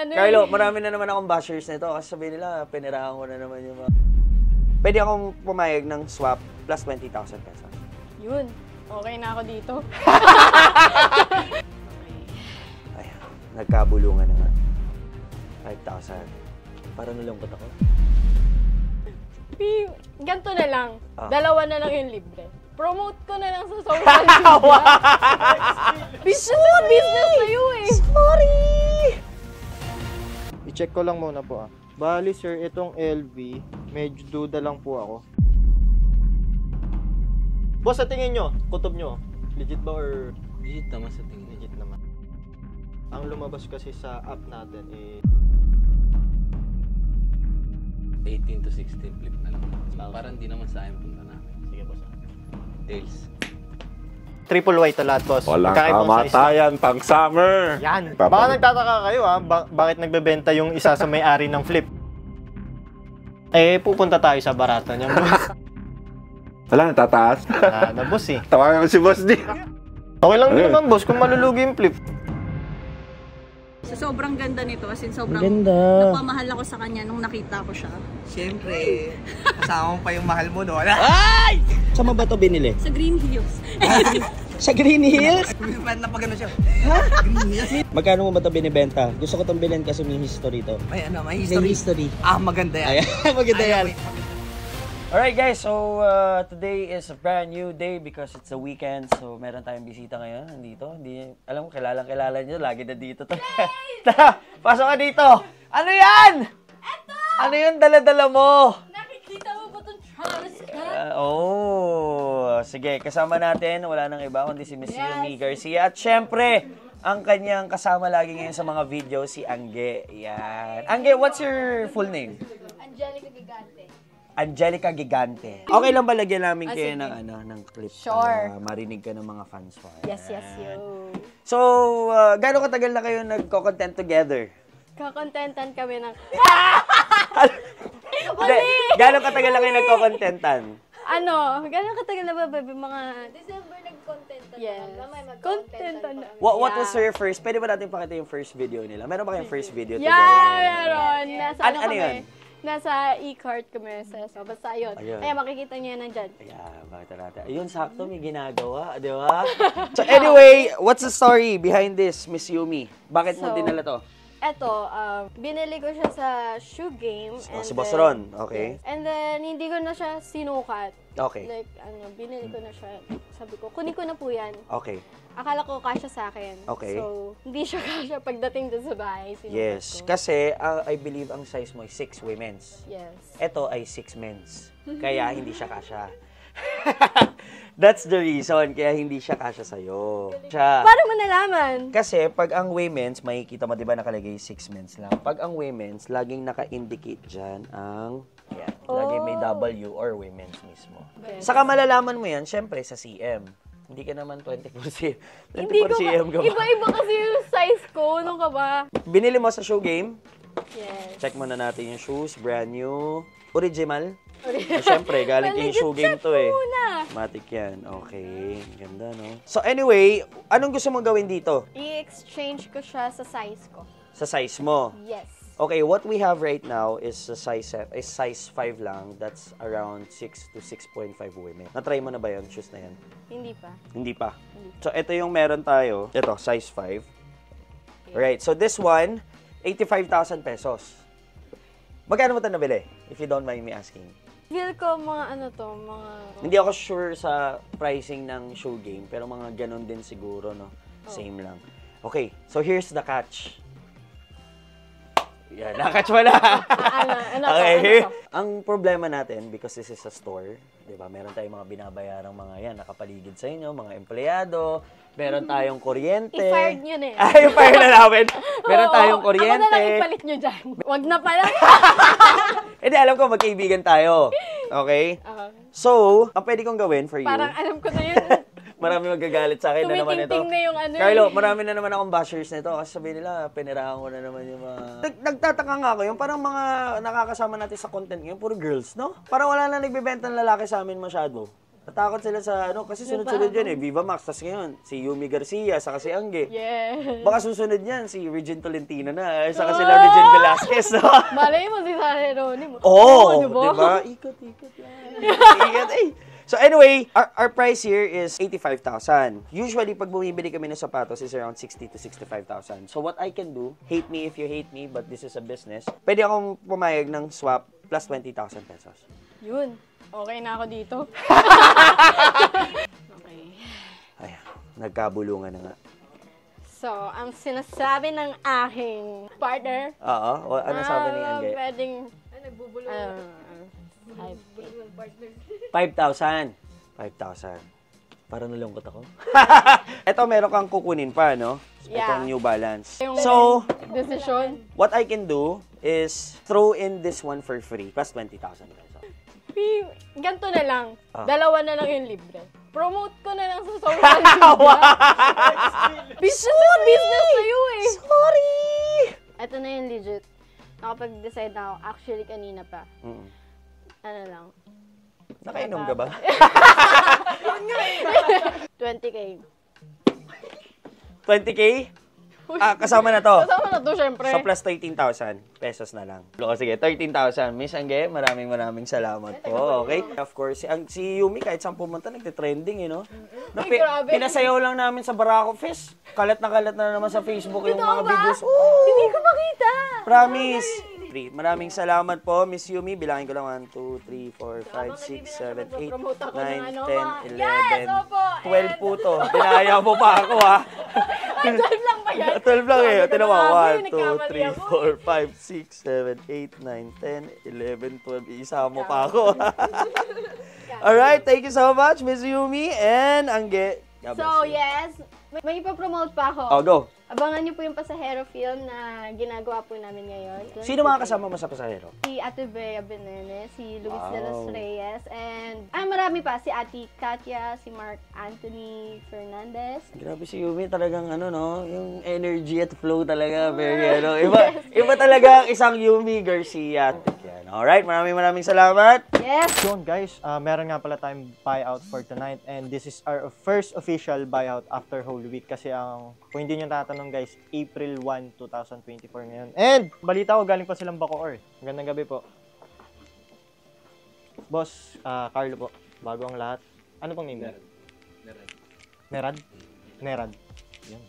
ano. Carlo, marami na naman akong bashers nito kasi sabihin nila, pinirahan ko na naman yung mga... Pwede akong pumayag ng swap plus 20,000 pesos. Yun. Okay na ako dito. Ay, nagkabulungan na nga. 5,000. Parang nalungkot ako. Ganto na lang. Ah. Dalawa na lang yung libre. Promote ko na lang sa social media. Business na business sa'yo eh. Sorry! I-check ko lang muna po Bali sir, itong LV, medyo duda lang po ako. Boss, sa tingin nyo, kutob nyo, legit ba or... Legit naman sa tingin. Legit naman. Ang lumabas kasi sa app natin 18 to 16 flip na lang. Parang di naman sa akin punta namin. Sige boss. Tails. Triple white to lahat, boss. Walang Magkakaibang size. kamatayan pang summer. Yan. Baka nagtataka kayo bakit nagbebenta yung isa sa may-ari ng flip? Eh, pupunta tayo sa barato niya, boss. Wala, natataas. Na boss eh. Tawagan ko si Boss D. Okay lang din naman, boss, kung malulugi yung flip. So, sobrang ganda nito, as in sobrang Ganda. napamahal ako sa kanya nung nakita ko siya. Siyempre, kasama mo pa yung mahal mo, no? Ay! Saan mo ba ito binili? Sa Green Hills. Sa Green Hills? Ba't na pag ano siya? Magkano mo ba ito binibenta? Gusto ko itong bilhin kasi may history to. May ano, may May history. Ah, maganda yan. Ayan, maganda yan. Ayaw, Alright guys, so today is a brand new day because it's a weekend. So meron tayong bisita ngayon nandito. Hindi, alam mo, kilala niyo, lagi na dito to. Tara, pasok ka dito. Ano yan? Eto! Ano yung dala-dala mo? Nakikita mo ba itong Travis Scott? Sige, kasama natin, wala nang iba kundi si Miss Yumi Garcia. At syempre, ang kanyang kasama lagi ngayon sa mga video, si Angge. Yan. Angge, what's your full name? Angelica Gigante. Angelica Gigante. Okay lang ba lagyan namin kayo ng clip? Sure. Para marinig ka ng mga fans mo. Yes, yo. So, gaano katagal na kayo nagko-content together? Kakontentan kami ng... Hindi, gaano katagal na kayo nagko-contentan? Gano'ng katagal na ba, baby? Mga... December nag-contentan Yes. na. Mamay mag-contentan na. What was your first? Pwede ba natin pakita yung first video nila? Meron ba kayong first video together? Meron. Nasa Ano kami? yun? Nasa e-cart kami sa basta yun. Ayun. Kaya makikita niyo yan nandyan. Ayan, bakit natin? Ayun, sakto, may ginagawa, di ba? So anyway, what's the story behind this, Miss Yumi? Bakit mo So, dinala to? Eto, binili ko siya sa shoe game. Si Boss Ron, okay. Yes. And then, hindi ko na siya sinukat. Okay. Like, binili ko na siya. Sabi ko, kunin ko na po yan. Okay. Akala ko kasya sa akin. Okay. So, hindi siya kasya pagdating dun sa bahay. Sinukat Yes, ko. kasi I believe ang size mo ay 6 women's. Yes. Ito ay 6 men's. Kaya hindi siya kasya. That's the reason kaya hindi siya kasya sa'yo. Paano mo nalaman? Kasi pag ang women's, makikita mo, di ba nakalagay 6 men's lang. Pag ang women's, laging naka-indicate dyan ang, yan, laging may W or women's mismo. Saka malalaman mo yan, syempre, sa CM. Hindi ka naman 24 cm. 24 cm ka ba? Iba-iba kasi yung size ko. Ano ka ba? Binili mo sa shoe game. Yes. Check muna natin yung shoes, brand new. Original. Siyempre, galing yung shoe game to eh. Muna. Matic yan. Okay. Ganda, no? So anyway, anong gusto mong gawin dito? I-exchange ko siya sa size ko. Sa size mo? Yes. Okay, what we have right now is size 5 lang. That's around 6 to 6.5 women. Na-try mo na ba yun? Shoes na yan? Hindi pa. Hindi pa. So ito yung meron tayo. Ito, size 5. Right. So this one, 85,000 pesos. Magkano mo ito nabili? If you don't mind me asking. Feel ko mga Hindi ako sure sa pricing ng shoe game, pero mga ganun din siguro, no? Same lang. Okay, so here's the catch. Yan, nakatch mo na. Okay. Ang problema natin, because this is a store, di ba, meron tayong mga binabayarang mga yan, nakapaligid sa inyo, mga empleyado, meron tayong kuryente. I-fired nyo na eh. Ay, i-fire na namin. Meron tayong kuryente. Ako na lang ipalit nyo dyan. Wag na pala. Hindi, alam ko, magkaibigan tayo. Okay? So, ang pwede kong gawin for you, Parang alam ko na yun. marami magagalit sa akin na naman ito. Tumitingting na yung Carlo, marami na naman akong bashers nito kasi sabihin nila, pinirahan ko na naman yung mga... Nagtataka nga ako, yung parang mga nakakasama natin sa content ngayon, puro girls, no? Parang wala na nagbibenta ng lalaki sa amin masyado. Natakot sila sa ano, kasi sunod-sunod yan eh. Viva Max, tas ngayon, si Yumi Garcia, saka si Angge. Yes. Baka susunod yan, si Regine Tolentino na, saka sila Regine Velasquez. No? Malay mo si San Jeronimo. Oo, diba? diba? Ikot lang. Ikot eh. So anyway, our price here is 85,000. Usually, pag bumibili kami ng sapatos, is around 60 to 65,000. So what I can do, hate me if you hate me, but this is a business, pwede akong pumayag ng swap plus 20,000 pesos. Yun. Okay na ako dito. Okay. Ay, nagkabulungan na nga. So, ang sinasabi ng aking partner, Oo, ano sabi ni Angge? pwedeng, 5,000. 5,000. Parang nalungkot ako. Ito, meron kang kukunin pa, no? Yeah. Itong New Balance. Yung So, decision. what I can do is throw in this one for free plus 20,000 pesos. Ganto na lang. Ah. Dalawa na lang yung libre. Promote ko na lang sa social media. Business sa'yo eh. Sorry! Ito na yung legit. Nakapag-decide na ako. Actually, kanina pa. Mm. Ano lang. Nakainom ka ba? 20K. 20K? Ah, kasama na to. Kasama na to, syempre. So, plus 13,000 pesos na lang. O, sige, 13,000. Miss Angge, maraming salamat po. Okay? Of course, si Yumi, kahit saan pumunta, nagte-trending, no? Ay, grabe. Pinasayaw lang namin sa Barako Fest. Kalat na naman sa Facebook yung Totoo mga ba? videos. Hindi ko makita. Promise. Maraming salamat po, Miss Yumi. Bilangin ko lang 1, 2, 3, 4, 5, 6, 7, 8, 9, 10, 11, Yes, opo. 12 po to. Dinaya mo pa ako, ha? 12 lang ba yan? 12 lang eh. Tinan mo, Grabe, 1, 2, nagkamali 3, 4, 5, 6, 7, 8, 9, 10, 11, 12. Isa mo pa ako. Alright, thank you so much, Miss Yumi and Angge. God bless So, you. yes. May ipapromote pa ako. Oh, go. Abangan niyo po yung Pasahero film na ginagawa po namin ngayon. Sino mga kasama mo sa pasahero? Si Ate Bea Benene, si Luis de los Wow. Reyes, and marami pa. Si Ate Katya, si Mark Anthony Fernandez. Grabe si Yumi, talagang ano, no? Yung energy at flow talaga, very ano. Iba talaga ang isang Yumi Garcia. Yan. Alright, maraming salamat. Yes! Yun guys, meron nga pala tayong buyout for tonight and this is our first official buyout after Holy Week kasi kung hindi nyo tatanong guys, April 1, 2024 ngayon. And balita ko galing pa silang Bacoor. Magandang gabi po. Boss, Carlo po, bago ang lahat. Ano pong name? Nerad? Nerad. Yan.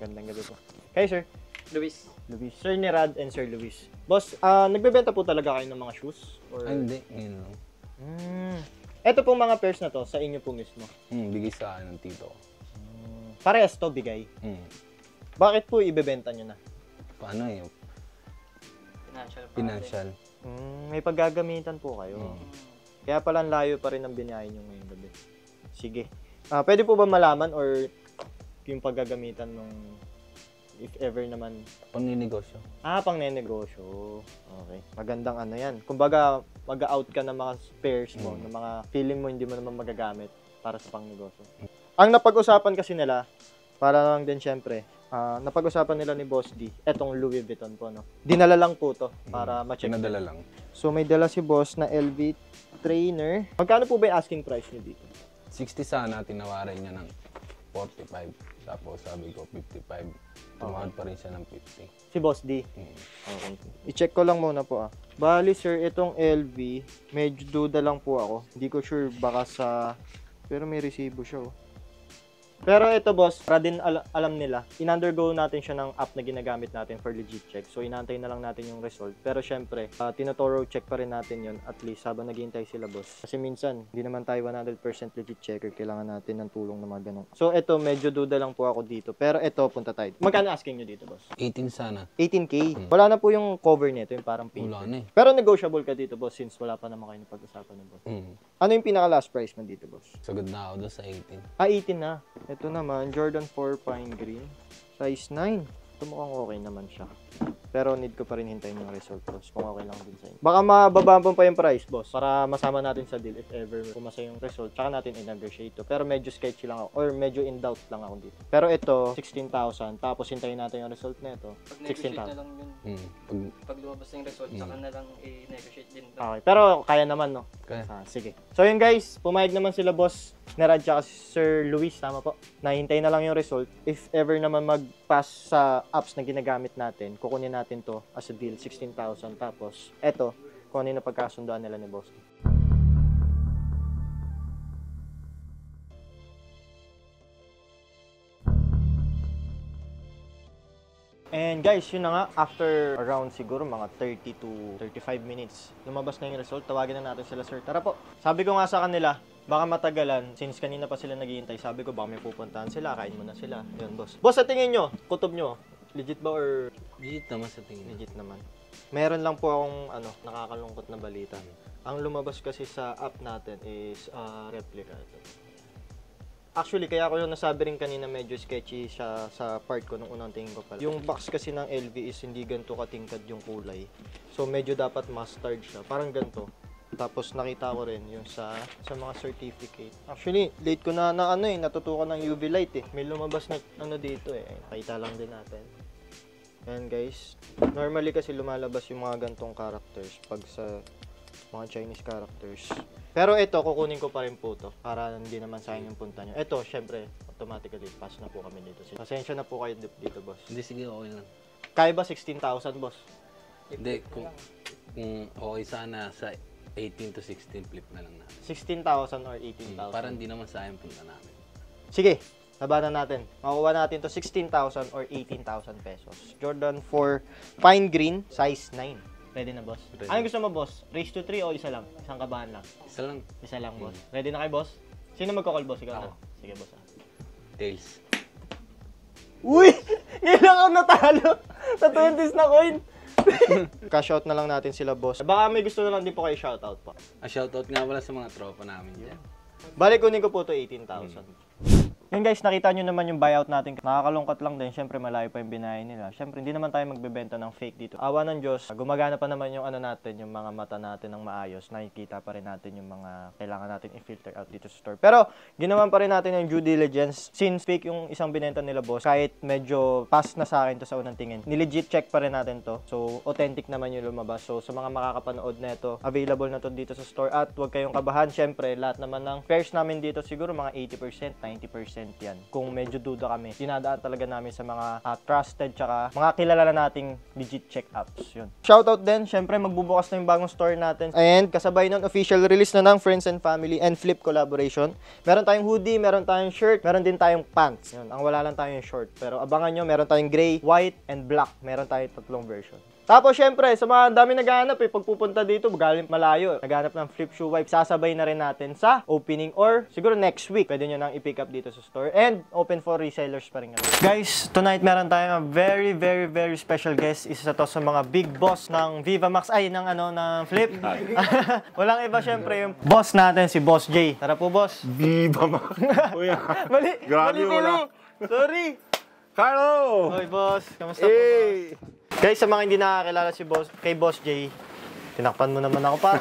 Gandang gabi po. Kayo sir? Luis. Luis. Sir Nerad and Sir Luis. Boss, nagbebenta po talaga kayo ng mga shoes? Or... Hindi, ngayon lang. Ito pong mga pairs na to, sa inyo po mismo. Bigay sa akin ng tito ko. Parehas to, bigay. Bakit po ibebenta nyo na? Paano yun? Financial. May paggagamitan po kayo. Kaya pala ang layo pa rin ang binahay nyo ngayong gabi. Sige. Pwede po ba malaman or yung paggagamitan nung if ever naman? Pangninegosyo. Pang nenegosyo. Okay. Magandang ano yan. Kumbaga, mag-out ka ng mga spares mo, ng mga feeling mo hindi mo naman magagamit para sa pangnegosyo. Ang napag-usapan kasi nila, para lang din syempre, napag-usapan nila ni Boss D, etong Louis Vuitton po, no? Dinala lang po to para ma-check. Pinadala lang. So, may dala si Boss na LV trainer. Magkano po ba yung asking price niyo dito? 60 sana, tinawaran niya ng 45. Tapos sabi ko 55. Tumawad pa rin siya ng 50. Si Boss D? Okay. I-check ko lang muna po Bali sir, itong LV, medyo duda lang po ako. Hindi ko sure baka sa... Pero may resibo siya Pero ito boss, para din alam nila, in-undergo natin siya ng app na ginagamit natin for legit check. So inaantay na lang natin yung result. Pero syempre, tinotoro check pa rin natin yun at least habang naghihintay sila boss. Kasi minsan, hindi naman tayo 100% legit checker. Kailangan natin ng tulong na mga ganun. So ito, medyo duda lang po ako dito. Pero ito, punta tayo. Magkano asking nyo dito boss? 18 sana. 18K. Wala na po yung cover nito, yung parang pink. Wala na eh. Pero negotiable ka dito boss since wala pa naman kayo napag-usapan ng boss. Ano yung pinaka last price mo dito boss? Sagad na ako doon sa 18. 18 na. Ito naman, Jordan 4 Pine Green. Size 9. Ito mukhang okay naman siya. Pero need ko pa rin hintayin yung result, boss, kung okay lang din sa inyo. Baka mababambang pa yung price, boss, para masama natin sa deal if ever pumasa yung result. Tsaka natin i-negotiate to. Pero medyo sketchy lang ako, or medyo in doubt lang ako dito. Pero ito, 16,000, tapos hintayin natin yung result na ito, 16,000. na lang yun. Pag lumabas na yung result, saka na lang i-negotiate din. Okay, pero kaya naman, no? Kaya. Sige. So yun guys, pumayag naman sila boss Nerad tsaka si Sir Luis, tama po. Nahintay na lang yung result. If ever naman mag-pass sa apps na ginagamit natin, kukunin natin to as a deal, 16,000. Tapos, eto, kung ano yung napagkasundoan nila ni boss. And guys, yun na nga, after around siguro mga 30 to 35 minutes, lumabas na yung result. Tawagin na natin sila, sir. Tara po. Sabi ko nga sa kanila, baka matagalan, since kanina pa sila naghihintay, sabi ko baka may pupuntahan sila, kain muna sila. Yun, boss. Boss, sa tingin nyo, kutob nyo, legit ba or... Legit naman sa tingin. Legit naman. Meron lang po akong nakakalungkot na balita. Ang lumabas kasi sa app natin is replica. Actually, kaya ko yung nasabi rin kanina medyo sketchy siya sa part ko nung unang tingin ko pala. Yung box kasi ng LV is hindi ganito katingkad yung kulay. So medyo dapat mustard siya. Parang ganito. Tapos nakita ko rin yung sa mga certificate. Actually, late ko na natutukan ng UV light eh. May lumabas na dito eh. Kita lang din natin. Ayan guys. Normally kasi lumalabas yung mga gantong characters pag sa mga Chinese characters. Pero ito, kukunin ko pa rin po to para hindi naman sayang yung punta nyo. Ito, syempre, automatically pass na po kami dito. Pasensya na po kayo dito, boss. Hindi, sige, okay lang. Kaya ba 16,000, boss? Hindi, kung okay sana sa 18 to 16 flip na lang natin. 16,000 or 18,000? Para hindi naman sayang punta namin. Sige, labanan natin. Makuha natin to 16,000 or 18,000 pesos. Jordan 4 fine green, size 9. Ready na, boss? Ready. Ano gusto mo, boss? Race to 3 o isa lang? Isang kabahan lang? Isa lang. Isa lang, boss. Ready na kayo, boss? Sino magkakall, boss? Ikaw na. Sige, boss. Tails. Uy! Ngayon lang ako natalo sa 20s na coin. Cash out na lang natin sila, boss. Baka may gusto na lang din po kayo shoutout po. Shoutout nga wala sa mga tropa namin dyan. Balik, kunin ko po to 18,000. Yun guys, nakita nyo naman yung buyout natin. Nakakalungkot lang din. Syempre, malayo pa yung binayan nila. Syempre, hindi naman tayo magbebenta ng fake dito. Awa ng Diyos, gumagana pa naman yung natin, yung mga mata natin ng maayos. Nakikita pa rin natin yung mga kailangan natin i-filter out dito sa store. Pero, ginawan pa rin natin yung due diligence. Since fake yung isang binenta nila, boss, kahit medyo pass na sa akin to sa unang tingin, nilegit check pa rin natin to. So, authentic naman yung lumabas. So, sa mga makakapanood na ito, available na to dito sa store. At huwag kayong kabahan. Syempre, lahat naman ng pairs namin dito, siguro mga 80%, 90% yan. Kung medyo duda kami, dinadaan talaga namin sa mga trusted tsaka mga kilala na nating legit check apps. Yun. Shoutout din, syempre magbubukas na yung bagong store natin. And kasabay nun, official release na ng Friends and Family and Flip collaboration. Meron tayong hoodie, meron tayong shirt, meron din tayong pants. Yun. Ang wala lang tayong short. Pero abangan nyo, meron tayong gray, white, and black. Meron tayong tatlong version. Tapos syempre, sa mga dami naghahanap pag pupunta dito, galing malayo, naghahanap ng flip shoe wipe, sasabay na rin natin sa opening or siguro next week. Pwede nyo nang i-pick up dito sa store and open for resellers pa rin. Guys, tonight meron tayong a very, very, very special guest. Isa to sa mga big boss ng Viva Max, ng flip. Walang iba syempre yung boss natin, si Boss J. Tara po, boss. Viva Max. Mali, Grabe, wala. Sorry. Carlo! Hoy, boss. Kamusta po, boss? Guys, sa mga hindi nakakilala kay Boss J, tinakpan mo naman ako pa.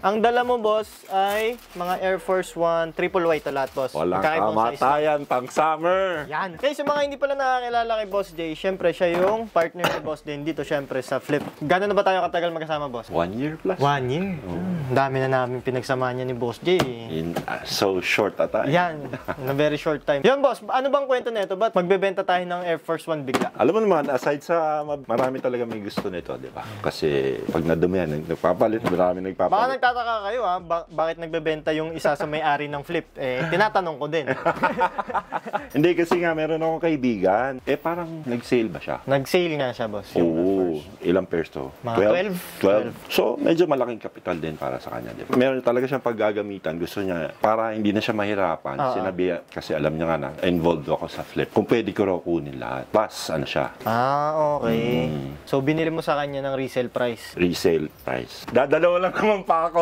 Ang dala mo, boss, ay mga Air Force One, triple white lahat, boss. Walang Magkakaibang size. kamatayan, pang summer. Yan. Guys, sa mga hindi pala nakakilala kay Boss J, syempre siya yung partner ni Boss din dito, syempre sa Flip. Gano'n na ba tayo katagal magkasama, boss? 1 year plus. 1 year? Dami na namin pinagsamahan niya ni Boss J. In so short a time. Yan. In a very short time. Yan, boss. Ano bang kwento nito? Ba't magbebenta tayo ng Air Force One bigla? Alam mo naman, aside sa marami talaga may gusto nito, di ba? Kasi pag nadumihan, nagpapalit, marami Baka nagpapalit. nagtataka kayo ha, bakit nagbebenta yung isa sa may-ari ng Flip? Tinatanong ko din. Hindi kasi nga, meron akong kaibigan. Parang nag-sale ba siya? Nag-sale nga siya, boss. Yung Oo. Ilang pairs to? Mga 12. So, medyo malaking kapital din para sa kanya. Diba? Meron talaga siyang paggagamitan. Gusto niya, para hindi na siya mahirapan. Sinabi, kasi alam niya nga na, involved ako sa Flip. Kung pwede ko raw kunin lahat. Plus, ano siya? okay. So, binili mo sa kanya ng resale price. Resale price. Dadalawa lang naman pa ako.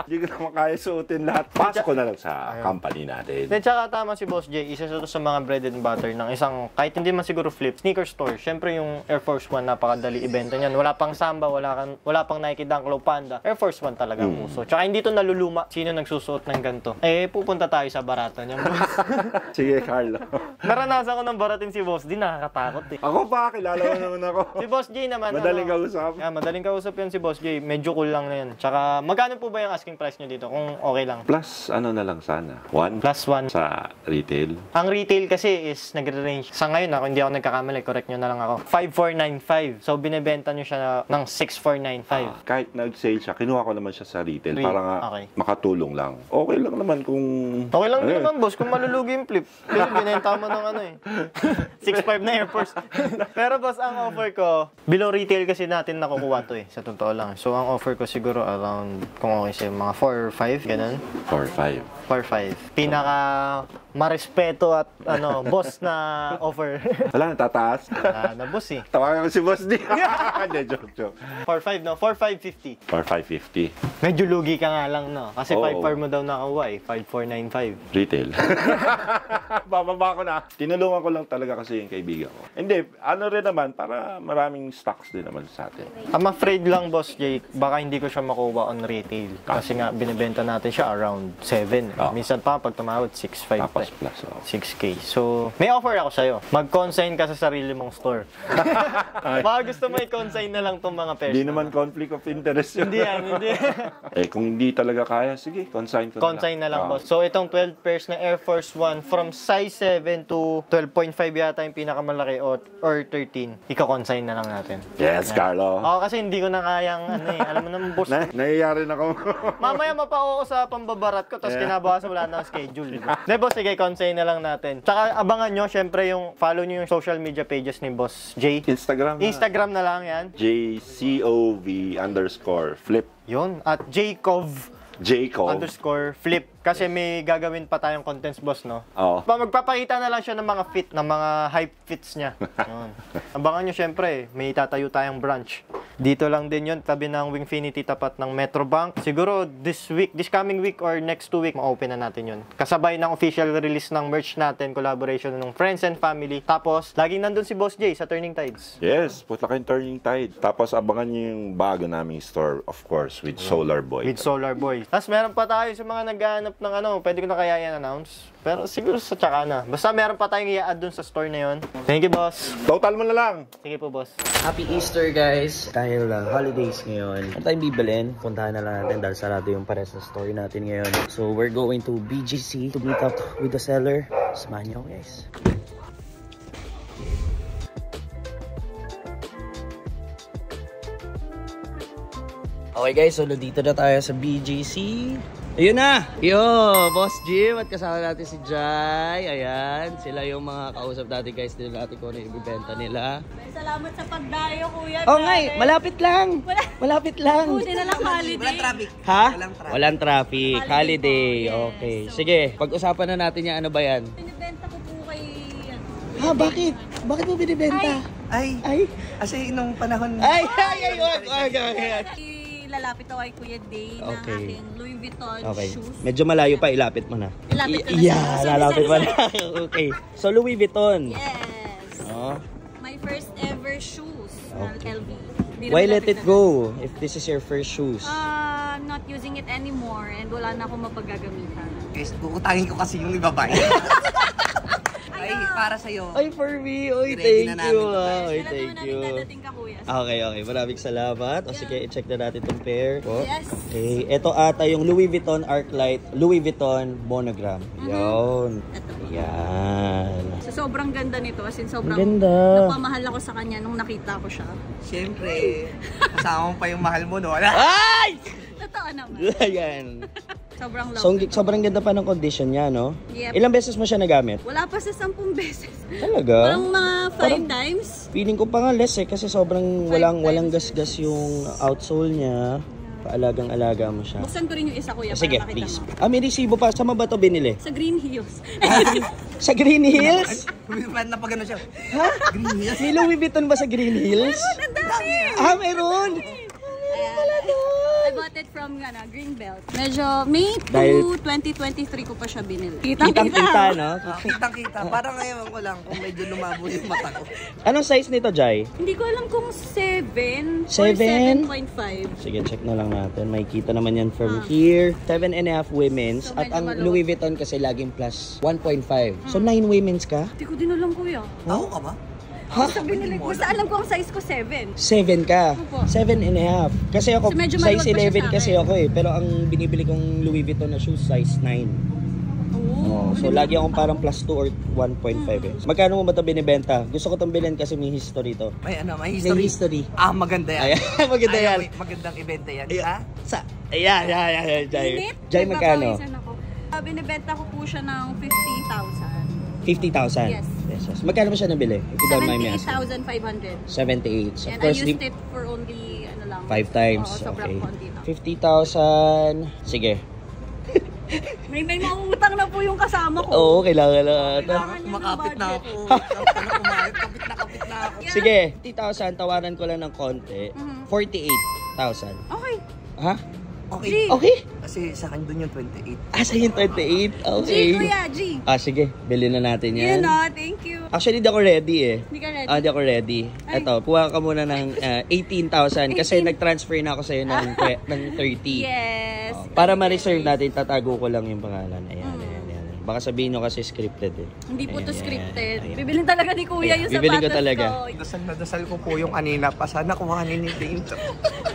Hindi ko naman kaya suotin lahat. Pasok ko na lang sa company natin. Then, tsaka tama si Boss J, isa sa mga bread and butter ng isang, kahit hindi man siguro flip, sneaker store. Siyempre yung Air Force One, napakadali ibenta niyan. Wala pang Samba, wala pang Nike Dunk Low Panda. Air Force One talaga ang uso. Tsaka hindi to naluluma. Sino nagsusuot ng ganito? Pupunta tayo sa barata niya, boss. Sige, Carlo. Naranasan ko ng baratin si Boss D, nakakatakot eh. Ako pa, kilala mo naman ako. Si Boss J naman, madaling kausap. Madaling kausap yan si Boss J. Medyo cool lang na yan. Tsaka, magkano po ba yung asking price nyo dito? Kung okay lang. Plus, ano na lang sana? 1? Plus 1. Sa retail. Ang retail kasi is nagre-range. Sa ngayon, hindi ako nagkakamali. Correct nyo na lang ako. 5,495. So, binibenta nyo siya ng 6,495. Kahit nag-sale siya, kinuha ko naman siya sa retail para nga makatulong lang. Okay lang naman kung... Okay lang din naman, boss, kung malulugi yung flip. Pero binenta mo ng 6.5 na Air Force. Pero boss, ang offer ko, below retail kasi natin nakukuha to sa totoo lang. So, ang offer ko siguro around, kung okay siya, mga 4 or 5, ganun. 4-5. 4-5. Pinaka marespeto at boss na offer. Wala, tataas. Na boss eh. Tawagan ko si Boss D. Joke. 4-5 no? 4-5-50. 4-5-50. Medyo lugi ka nga lang, no? Kasi 5-4 mo daw nakuha 5-4-9-5. Retail. Bababa ko na. Tinulungan ko lang talaga kasi yung kaibigan ko. Hindi, ano rin naman, para maraming stocks din naman sa atin. I'm afraid lang, Boss Jake, baka hindi ko siya makuha on retail. Kasi nga, binibenta natin siya around 7. Minsan pa, pag tumawad, 6.5. Tapos plus, 6K. So, may offer ako sa'yo. Mag-consign ka sa sarili mong store. Baka gusto mo i-consign na lang tong mga pairs. Hindi naman conflict of interest yun. Hindi yan, hindi. Kung hindi talaga kaya, sige, consign ko Consign na lang, boss. So, itong 12 pairs na Air Force One from size 7 to 12.5 yata yung pinakamalaki or 13. Ika-consign na lang natin. Yes, Carlo. Kasi hindi ko na kayang, alam mo naman, boss. Naiyarin ako. Mamaya mapao ko sa pambabarat ko, tapos kinabukasan wala na ang schedule. Di, boss, sige, consign na lang natin. Tsaka abangan nyo, syempre, follow nyo yung social media pages ni Boss J. Instagram na lang yan. JCOV_flip. Yun. At Jacob_flip. Kasi may gagawin pa tayong contents, boss, no? Oo. Magpapakita na lang siya ng mga fit, ng mga hype fits niya. Abangan nyo, syempre, may itatayo tayong branch. Dito lang din yun, tabi ng Wingfinity, tapat ng Metrobank. Siguro this coming week or next 2 week, ma-open na natin yun. Kasabay ng official release ng merch natin, collaboration ng friends and family. Tapos, laging nandun si Boss J sa Turning Tides. Yes, punta kayong Turning Tide. Tapos, abangan nyo yung bago naming store, of course, with Solar Boy. With Solar Boy. Tapos, meron pa tayo sa mga naghahanap ng pwede ko na kaya yan announce. Pero siguro sa tsaka na. Basta meron pa tayong i-add dun sa store na yun. Thank you, boss. Total mo na lang. Sige po, boss. Happy Easter, guys. Dahil holidays ngayon. Ano tayong bibilin? Puntahan na lang natin dahil sarado yung pares na store natin ngayon. So, we're going to BGC to meet up with the seller. Samahan nyo, guys. Okay, guys. So, dito na tayo sa BGC. Ayun na! Yo! Boss Jim at kasama natin si Jai. Ayan. Sila yung mga kausap natin, guys. Dito natin kung ano yung ibibenta nila. Salamat sa pagdayo, kuya. Malapit lang. Malapit lang. Buti na lang holiday. Walang traffic. Ha? Walang traffic. Holiday. Okay. Sige. Pag-usapan na natin yung ano ba yan? Binibenta ko po kay... Bakit? Bakit mo binibenta? Ay. Kasi nung panahon... Ay. Lalapit ako kay Kuya Day ng aking Louis Vuitton shoes. Medyo malayo pa, ilapit mo na. Ilapit ko na lalapit mo na. Okay. So, Louis Vuitton. Yes. My first ever shoes ng LV. Why let it go if this is your first shoes? I'm not using it anymore and wala na akong mapagagamitan. Guys, bukutangin ko kasi yung ibabae. Ay, para sa'yo. Ay, for me. Oy, Ready thank na you. namin. Oy, thank you. Dadating ka, kuya. Okay. Maraming salamat. O sige, i-check na natin itong pair. Yes. Okay. Ito ata yung Louis Vuitton Arclight, Louis Vuitton Monogram. Yun. Yan. So, sobrang ganda nito. As in, sobrang ganda. napamahal ako sa kanya nung nakita ko siya. Siyempre, kasama mo pa yung mahal mo, no? Ay! Totoo naman. Ayan. Sobrang love. So, sobrang ganda pa ng condition niya, no? Yep. Ilang beses mo siya nagamit? Wala pa sa 10 beses. Talaga? Parang mga 5 times. Feeling ko pa nga less kasi sobrang walang gasgas yung outsole niya. Paalagang-alaga mo siya. Buksan ko rin yung isa, kuya, Sige, para makita please. mo. May resibo pa. Saan mo ba ito binili? Sa Green Hills. Sa Green Hills? Napagano siya. Ha? Green Hills? May Louis Vuitton ba sa Green Hills? Ang dami! Meron! I bought it from Greenbelt. Medyo May 2, Dahil- 2023 ko pa siya binili. Kitang-kita, no? Kitang-kita. Parang ngayon ko lang kung medyo lumabo yung mata ko. Anong size nito, Jai? Hindi ko alam kung 7 or 7? 7.5. Sige, check na lang natin. May kita naman yan from here. 7.5 women's. So, At medyo ang maluwag. Louis Vuitton kasi laging plus 1.5. So, 9 women's ka? Hindi ko din alam, kuya. Ako ka ba? Ha? Sa binili ko. Basta alam ko ang size ko 7. 7 ka? Opo. 7.5. Kasi ako, So, medyo size maluwag pa siya 11 sa kasi akin. ako eh. Pero ang binibili kong Louis Vuitton na shoes, size 9. Oh, so, lagi akong parang plus 2 or 1.5 eh. Magkano mo ba ito binibenta? Gusto ko itong bilhin kasi may history to. May May history. history. Maganda yan. Ayan, maganda yan. Magandang ibenta yan. Ayan, Jai. Init? Jai, magkano? Nagpapawisan ako. Binibenta ko po siya ng 50,000. 50,000 Yes. pesos. Magkano mo siya nabili? If you don't mind me asking. 78,500. 78. So, of And I course, used it for only, 5 times. Oo, sobrang Okay. konti lang. 50,000. Sige. May mauutang na po yung kasama ko. Oo, kailangan lang ata. Kailangan niya ng Makapit na budget. ako. Kapit na ako. Sige, 50,000. Tawaran ko lang ng konti. 48,000. Okay. Ha? Okay. Okay? Kasi sa akin dun yung 28. Sa yung 28. G, Okay. kuya, G. Sige. Bilhin na natin yan. Yun o, thank you. Actually, hindi ako ready eh. Hindi ka ready? Hindi ako ready. Ay. Ito, kuha ka muna ng 18,000 kasi nag-transfer na ako sa'yo ng 30. Yes. Para ma-reserve natin, tatago ko lang yung pangalan. Ayan. Baka sabihin nyo kasi scripted eh. Hindi po to Ayan. scripted. Bibilin talaga ni kuya yung Bibilin ko sapatos talaga. ko. Dasal na dasal ko po yung kanina pa. Sana kumahanin ni Dane.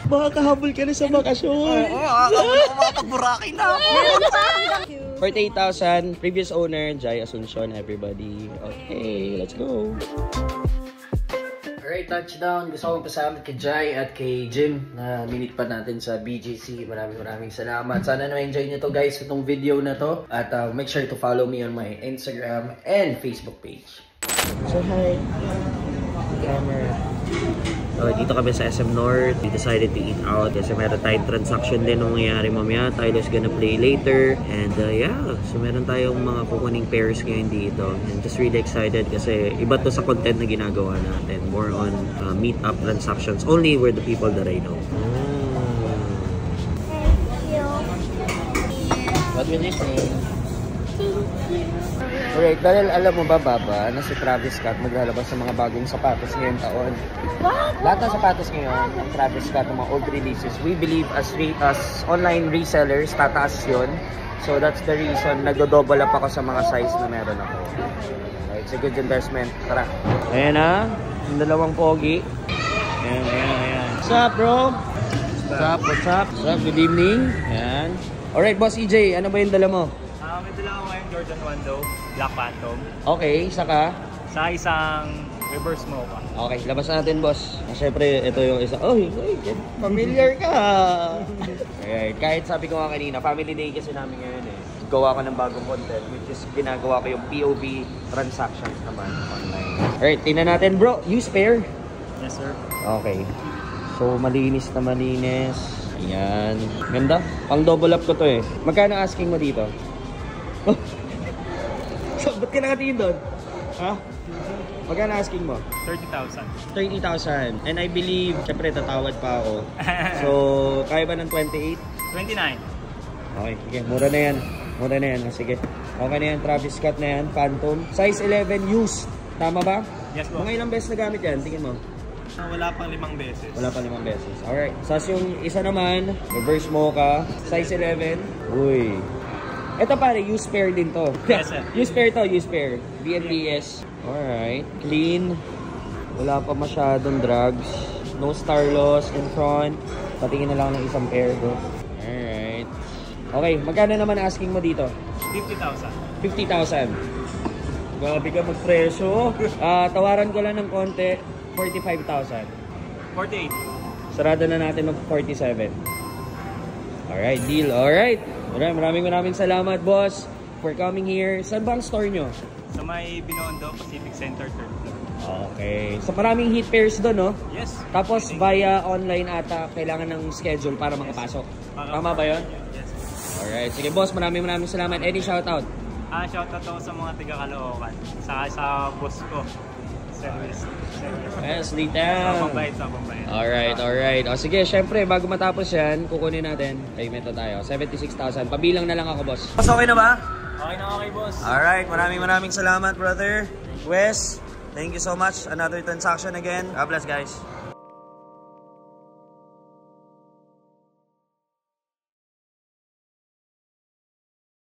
Baka kahabol ka na sa bakasyon. Makapag-Boracay na ako. Meron pa hanggang 48,000. Previous owner, Jai Asuncion, everybody. Okay, let's go. Alright, touchdown. Gusto kong pasalamat kay Jai at kay Jim na minute pa natin sa BGC. Maraming salamat. Sana na-enjoy nyo to guys itong video na to. At make sure to follow me on my Instagram and Facebook page. So hi. Camera. Dito kami sa SM North. We decided to eat out kasi meron tayong transaction din nung nangyayari mamaya. Tyler's gonna play later. And yeah, so meron tayong mga kukuning pairs ngayon dito. And just really excited kasi iba to sa content na ginagawa natin. More on meet-up transactions only with the people that I know. What will you say? Alright, dahil alam mo ba, Baba, na si Travis Scott maglalabas sa mga bagong sapatos ngayong taon. Lahat ng sapatos ngayon, ng Travis Scott, ng mga old releases, we believe as online resellers, tataas yun. So that's the reason, nagdo-double up ako sa mga size na meron ako. Right, it's a good investment. Tara. Ayan na, yung dalawang pogi. Ayan. What's up, bro? What's up? Good evening. Ayan. Alright, Boss EJ, ano ba yung dala mo? May dala ako ngayon Jordan 1 daw, Black Phantom. Okay, isa ka? Sa isang reverse mocha. Okay, labas natin, boss. Siyempre, ito yung isa. Oy, familiar ka. Okay, kahit sabi ko nga kanina, family day kasi namin ngayon eh. Gawa ko ng bagong content, which is ginagawa ko yung POV transactions naman online. Alright, tingnan natin, bro. You spare? Yes, sir. Okay. So, malinis na malinis. Ayan. Ganda. Pang double up ko to eh. Magkano asking mo dito? So, ba't ka nakatingin doon? Ha? Magkano asking mo? 30,000. 30,000. And I believe, syempre tatawad pa ako. So, kaya ba ng 28? 29. Okay, sige. Mura na yan. Sige. Okay na yan. Travis Scott na yan. Phantom. Size 11 used. Tama ba? Yes, po. Mga ilang beses nagamit yan? Tingin mo. Wala pang 5 beses. Wala pa 5 beses. Alright. Sas yung isa naman, reverse mocha, size 11. Uy. Ito pare, use pair din to. Yes, sir. Use pair. BNBS. Alright. Clean. Wala pa masyadong drugs. No star loss in front. Patingin na lang ng isang pair do. Alright. Okay, magkano naman asking mo dito? 50,000. 50,000. Grabe ka magpresyo. Tawaran ko lang ng konti. 45,000. 48. Sarado na natin mag 47. Alright, deal. Alright. Maraming salamat, boss, for coming here. Saan ba ang store nyo? Sa may Binondo Pacific Center 3rd floor. Okay. So maraming heat pairs doon, no? Yes. Tapos via online ata kailangan ng schedule para makapasok. Tama ba 'yon? Yes. Alright. Sige boss, maraming salamat. Any shoutout? Shoutout ako sa mga taga Caloocan. Sa boss ko. Service. Yes, Litam. Pambait. Alright. O sige, syempre, bago matapos yan, kukunin natin. Payment na tayo. 76,000. Pabilang na lang ako, boss. Boss, okay na ba? Okay, boss. Alright, maraming salamat, brother. Wes, thank you so much. Another transaction again. God bless, guys.